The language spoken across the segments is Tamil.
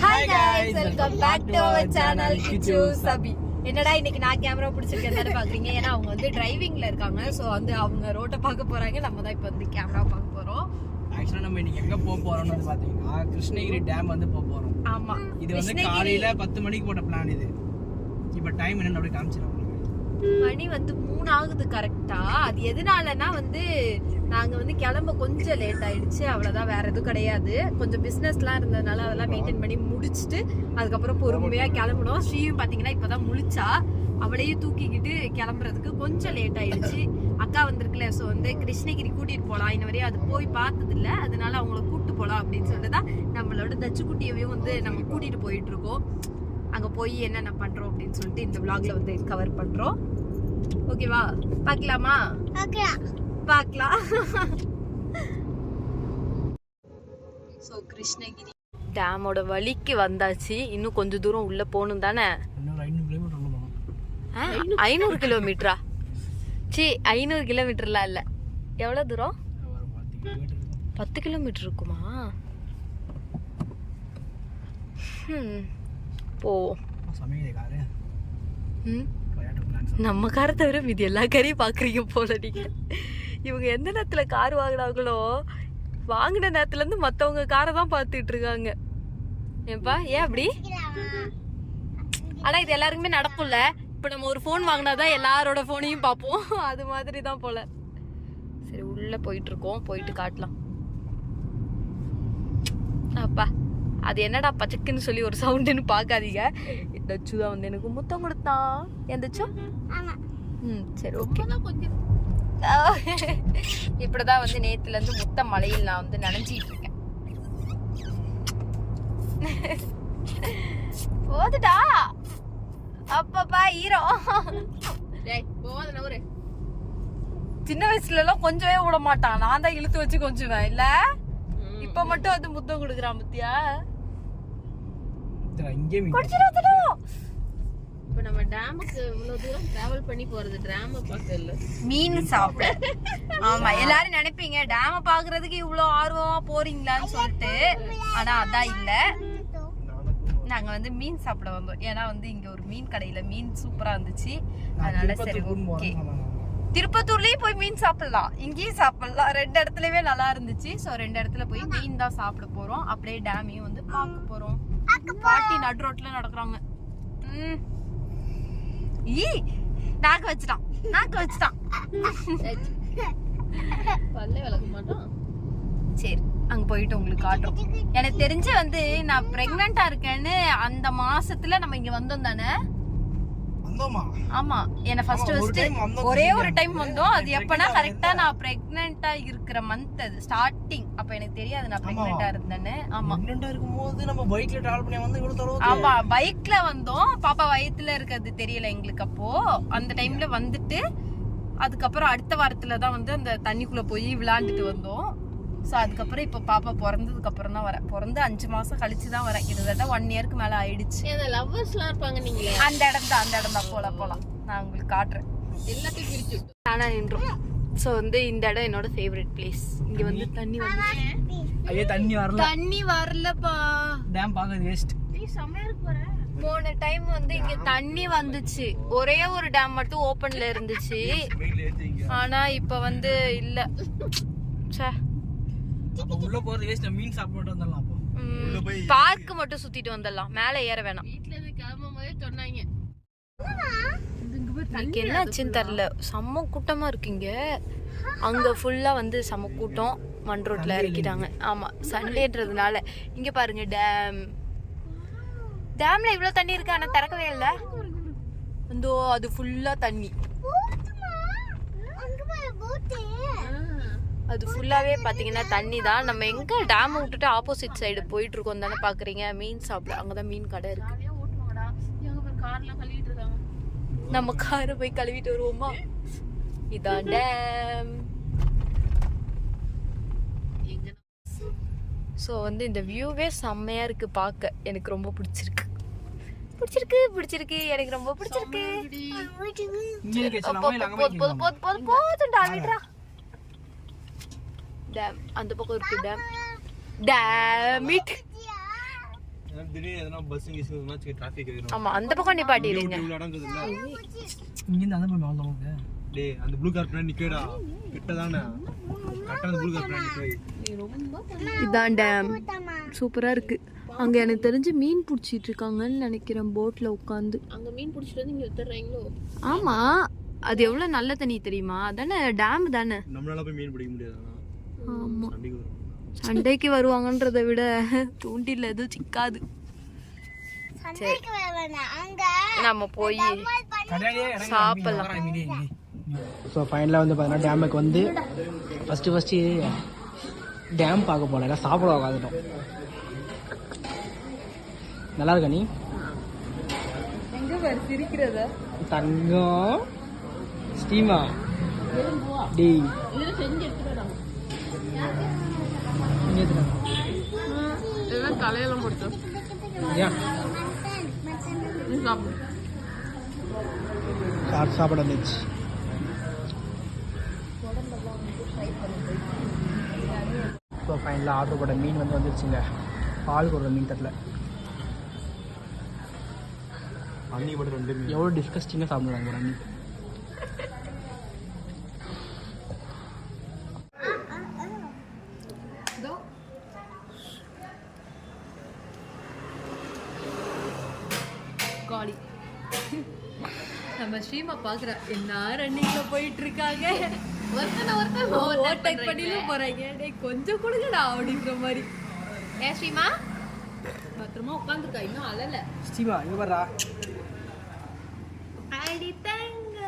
Hi guys, welcome back to our channel Kichu Sabi. என்னடா இன்னைக்கு நான் கேமரா பிடிச்சிருக்கேன்னு பாக்குறீங்க. ஏன்னா அவங்க வந்து டிரைவிங்ல இருக்காங்க. சோ வந்து அவங்க ரோட்ட பார்க்க போறாங்க. நம்ம தான் இப்போ வந்து கேமரா பார்க்க போறோம். ஆக்சுவலா நம்ம இன்னைக்கு எங்க போறோம்னு வந்து பாத்தீங்கன்னா கிருஷ்ணகிரி டேம் வந்து போறோம். ஆமா. இது வந்து காலையில 10 மணிக்கு போட்ட பிளான் இது. இப்போ டைம் என்னன்னு அப்படியே காமிச்சிரோம். மணி வந்து 3 ஆகுது கரெக்டா. அது எதனாலனா வந்து நாங்க வந்து கிளம்ப கொஞ்சம் லேட் ஆயிடுச்சு, அவ்வளவுதான், வேற எதுவும் கிடையாது. கொஞ்சம் பிசினஸ்லாம் இருந்ததுனால அதெல்லாம் மெயின்டைன் பண்ணி முடிச்சுட்டு அதுக்கப்புறம் பொறுமையா கிளம்பணும். ஸ்ரீயும் பாத்தீங்கன்னா இப்பதான் முழிச்சா, அவளையும் தூக்கிக்கிட்டு கிளம்புறதுக்கு கொஞ்சம் லேட் ஆயிடுச்சு. அக்கா வந்திருக்குல, ஸோ வந்து கிருஷ்ணகிரி கூட்டிட்டு போலாம், இன்ன வரையும் அது போய் பார்த்தது இல்லை, அதனால அவங்கள கூப்பிட்டு போலாம் அப்படின்னு சொல்லிட்டுதான் நம்மளோட தச்சுக்குட்டியவையும் வந்து நம்ம கூட்டிட்டு போயிட்டு இருக்கோம். அங்க போய் என்னென்ன பண்றோம் அப்படின்னு சொல்லிட்டு இந்த vlogல வந்து கவர் பண்றோம். ஓகேவா, பார்க்கலாமா? பார்க்கலாம். சோ கிருஷ்ணகிரி டேமோட வழிக்கு வந்தாச்சு. இன்னும் கொஞ்சம் தூரம் உள்ள போகணும் தானே? 500 கிலோமீட்டரா? சி 500 கிலோமீட்டர்லாம் இல்ல. எவ்வளவு தூரம்? 10 கிலோமீட்டர் இருக்குமா? போவோம். நம்ம காரை தவிர மீதி எல்லா காரையும் பாக்குறீங்க போல நீங்க. இவங்க எந்த நேரத்துல கார் வாங்கினாங்களோ, வாங்கின நேரத்துல இருந்து மத்தவங்க காரை தான் பாத்துட்டு இருக்காங்க. ஏன்பா ஏன் அப்படி? ஆனா இது எல்லாருக்குமே நடக்கும்ல. இப்ப நம்ம ஒரு போன் வாங்கினாதான் எல்லாரோட போனையும் பார்ப்போம், அது மாதிரி தான் போல. சரி உள்ள போயிட்டு இருக்கோம், போயிட்டு காட்டலாம். அப்பா அது என்னடா பச்சக்குன்னு சொல்லி ஒரு சவுண்டுன்னு பாக்காதீங்க. தச்சு தான் வந்து எனக்கு முத்தம் கொடுத்தான். எந்தாச்சும் சரி ஓகே. இப்படிதான் வந்து நேத்துல இருந்து முத்த மலையில் நான் வந்து நனைஞ்சிட்டு இருக்கேன். போதுடா அப்பப்பா ஈரோ. சின்ன வயசுல எல்லாம் கொஞ்சவே விட மாட்டான், நான் தான் இழுத்து வச்சு கொஞ்சுவேன் இல்ல. இப்ப மட்டும் வந்து முத்தம் கொடுக்குறான் பத்தியா. இப்ப நம்ம டேமுக்கு இவ்வளவு தூரம் டிராவல் பண்ணி போறது டேம் பார்க்க இல்ல, மீன் சாப்பிட. ஆமா, எல்லாரும் நினைப்பீங்க டேம பாக்குறதுக்கு இவ்வளவு ஆர்வமா போறீங்களான்னு சொல்லிட்டு. ஆனா அதான் இல்ல, நாங்க வந்து மீன் சாப்பிட வந்தோம். ஏன்னா வந்து இங்க ஒரு மீன் கடையில மீன் சூப்பரா இருந்துச்சு, அதனால சரி ஓகே. திருப்பத்தூர்லயும் போய் மீன் சாப்பிடலாம், இங்கேயும் சாப்பிடலாம், 2 இடத்துலயுமே நல்லா இருந்துச்சு. சோ 2 இடத்துல போய் மீன் தான் சாப்பிட போறோம். அப்படியே டேமையும் வந்து பார்க்க போறோம். பாட்டி நடு ரோட்ல நடக்குறாங்க. நாக்கு வச்சுட்டான். பல்லே விளக்க மாட்டோம். சரி அங்க போயிட்டு உங்களுக்கு காட்டுறோம். எனக்கு தெரிஞ்சு வந்து நான் பிரெக்னண்டா இருக்கேன்னு அந்த மாசத்துல நம்ம இங்க வந்தோம் தானே? ஆமா, என்ன ஃபர்ஸ்ட் ஒரே ஒரு டைம் வந்தோம். அது எப்பனா கரெக்டா நான் பிரெக்னண்டா இருக்கிற மந்த், அது ஸ்டார்டிங். அப்ப எனக்கு தெரியாது நான் பிரெக்னண்டா இருந்தேன்னு. ஆமா, பிரெக்னண்டா இருக்கும்போது நம்ம பைக்ல டிராவல் பண்ணி வந்து இவ்வளவு தூரம். ஆமா பைக்ல வந்தோம். பாப்பா வயித்துல இருக்கிறது தெரியல எங்களுக்கு அப்போ. அந்த டைம்ல வந்துட்டு அதுக்கப்புறம் அடுத்த வாரத்துல தான் வந்து அந்த தண்ணிக்குள்ள போய் விளையாண்டுட்டு வந்தோம். சோ அதுக்கப்புறம் இப்ப பாப்பா பிறந்ததுக்கு அப்புறம் தான் வரேன். பிறந்து 5 மாசம் கழிச்சு தான் வரேன். கிட்டத்தட்ட 1 இயருக்கு மேல ஆயிடுச்சு. லவ்வர்ஸ் எல்லாம் இருப்பாங்க நீங்களே, அந்த இடம் தான். போலாம் நான் உங்களுக்கு காட்டுறேன். எல்லாத்தையும் பிரிச்சு ஆனா நின்றோம். சோ வந்து இந்த இடம் என்னோட ஃபேவரட் பிளேஸ். இங்க வந்து தண்ணி வந்துச்சு. ஐயே தண்ணி வரலப்பா. டேம் பார்க்க வேஸ்ட். நீ சமையல் போற போன டைம் வந்து இங்க தண்ணி வந்துச்சு. ஒரே ஒரு டேம் மட்டும் ஓபன்ல இருந்துச்சு. ஆனா இப்ப வந்து இல்ல. உள்ள போறது வேஸ்ட். மீன் சாப்பிட்டு வந்துடலாம். அப்போ பார்க் மட்டும் சுத்திட்டு வந்துடலாம், மேல ஏற வேணாம். வீட்ல இருந்து கிளம்பும் போதே சொன்னாங்க. என்னாச்சுன்னு தெரியல, செம்ம கூட்டமா இருக்குங்க. அங்க ஃபுல்லா வந்து செம்ம கூட்டம். மண் ரோட்ல இறக்கிட்டாங்க. ஆமா, சண்டேன்றதுனால. இங்க பாருங்க டேம்ல இவ்வளவு தண்ணி இருக்கு, ஆனா திறக்கவே இல்ல. அந்தோ அது ஃபுல்லா தண்ணி. அது ஃபுல்லாவே பாத்தீங்கன்னா தண்ணி தான். நம்ம எங்க டேம் விட்டுட்டு ஆப்போசிட் சைடு போயிட்டு இருக்கோம் தானே பாக்குறீங்க. மீன் சாப்பிட அங்கதான் மீன் கடை இருக்கு. நம்ம காரை போய் கழுவிட்டு வருவோமா? இதான் டேம். சோ வந்து இந்த வியூவே செம்மையா இருக்கு பார்க்க. எனக்கு ரொம்ப பிடிச்சிருக்கு. எனக்கு ரொம்ப பிடிச்சிருக்கு. போதுண்டா விடுறா. டேம் அந்த பக்கம் இருக்கு. டேம் இட் திடீர்னு எதனா பஸ் இங்க டிராஃபிக் ஆயிரும். ஆமா அந்த பக்கம் நிப்பாட்டிடுங்க. இவ்வளவு இடங்குது இல்ல. இங்க இருந்து அந்த பக்கம் வந்தோம். டேய் அந்த ப்ளூ கார் பின்னாடி நிக்கடா. கிட்டதானே. கரெக்ட்டா அந்த ப்ளூ கார் பின்னாடி நிக்கவே. இதான் டேம். சூப்பரா இருக்கு. அங்க எனக்கு தெரிஞ்சு மீன் புடிச்சிட்டு இருக்காங்கன்னு நினைக்கிறேன் போட்ல உட்காந்து. அங்க மீன் புடிச்சிட்டு வந்து இங்க வித்துறாங்களோ. ஆமா அது எவ்வளவு நல்ல தண்ணி தெரியுமா? அதானே டேம் தானே. நம்மளால போய் மீன் பிடிக்க முடியாது. ஆமா சண்டைக்கு வருவாங்கன்றதை விட தூண்டில எதுவும் சிக்காது. நம்ம போய் சாப்பிடலாம். ஸோ ஃபைனலாக வந்து பார்த்தீங்கன்னா டேமுக்கு வந்து ஃபஸ்ட்டு டேம் பார்க்க போகல, எல்லாம் சாப்பிட உட்காந்துட்டோம். நல்லா இருக்கா நீ? சிரிக்கிறதா தங்கம் ஸ்டீமா டேய் தலையெல்லாம் போட்டோம். சாப்பிட வந்துச்சு. ஸோ ஃபைனலாக ஆர்டர் போட்ட மீன் வந்து வந்துருச்சுங்க. பால் ஒரு மீன் தட்டில் அன்னி போட்டு 2 மீன் எவ்வளோ டிஸ்கஸ்டிங்காக சாப்பிடுவாங்க ஒரு அன்னி. காளி நம்ம ஸ்ரீமா பாக்குற என்ன ரன்னிங்ல போயிட்டு இருக்காங்க. ஓவர்டேக் பண்ணிலும் போறாங்க. டேய் கொஞ்சம் கொடுங்கடா அப்படிங்கிற மாதிரி. ஏன் ஸ்ரீமா பத்திரமா உட்காந்துருக்கா, இன்னும் அழல. ஸ்ரீமா இங்க வர்றா. ஐடி தங்க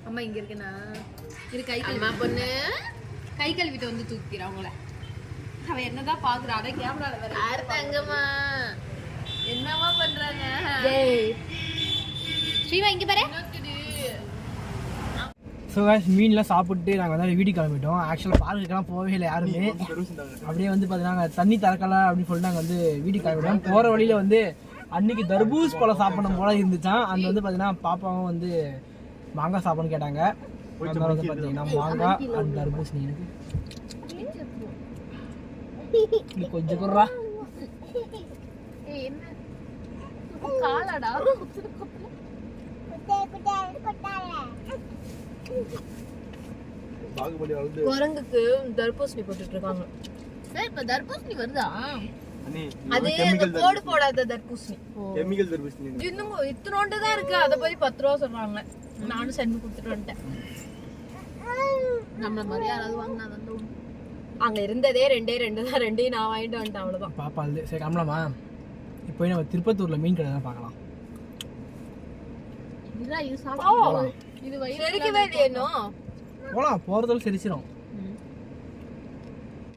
அம்மா இங்க இருக்கேனா இரு. கை அம்மா பொண்ணு கை கழுவிட்டு வந்து தூக்கிறா உங்களை. அவ என்னதான் பாக்குறா. அட கேமரால வேற யாரு தங்கம்மா என்னமா பண்றாங்க? ஸ்ரீமா இங்க பாரு. ஸோ மீன்லாம் சாப்பிட்டு நாங்கள் வந்து வீட்டுக்கு கிளம்பிட்டோம். ஆக்சுவலாக பார்க்குக்கெல்லாம் போகவே இல்லை யாருமே. அப்படியே வந்து பார்த்தீங்கன்னா தண்ணி திறக்கல அப்படின்னு சொல்லிட்டு நாங்கள் வந்து வீட்டுக்கு கிளம்பிட்டோம். போகிற வழியில் வந்து அன்னைக்கு தர்பூஸ் பழம் சாப்பிடணும் போல இருந்துச்சான். அந்த வந்து பார்த்தீங்கன்னா பாப்பாவும் வந்து மாங்காய் சாப்பிடணும்னு கேட்டாங்க. அதனால வந்து பார்த்தீங்கன்னா மாங்காய் அந்த தர்பூஸ் நீ எனக்கு கொஞ்சம் குறா காலடா குரங்குக்கு தர்பூசணி போட்டுட்டு இருக்காங்க. இப்ப தர்பூசணி வருதா? அது கோடு போடாத தர்பூசணி. கெமிக்கல் தர்பூசணி இன்னும் இத்தனோண்டு தான் இருக்கு. அத போய் 10 ரூபா சொல்றாங்க. நானும் சென்று கொடுத்துட்டு வந்துட்டேன். நம்மள மாதிரி யாராவது வாங்கினா வந்து அங்க இருந்ததே 2 தான். 2 நான் வாங்கிட்டு வந்துட்டேன். அவ்வளவுதான். பாப்பா அது சரி கிளம்பலாமா? இப்போ நம்ம திருப்பத்தூர்ல மீன் கடை தான் பார்க்கலாம். இது சாப்பிட்டு இது வயிறு செரிக்கவே இல்லையோ. போலாம், போறதால செரிச்சிரும்.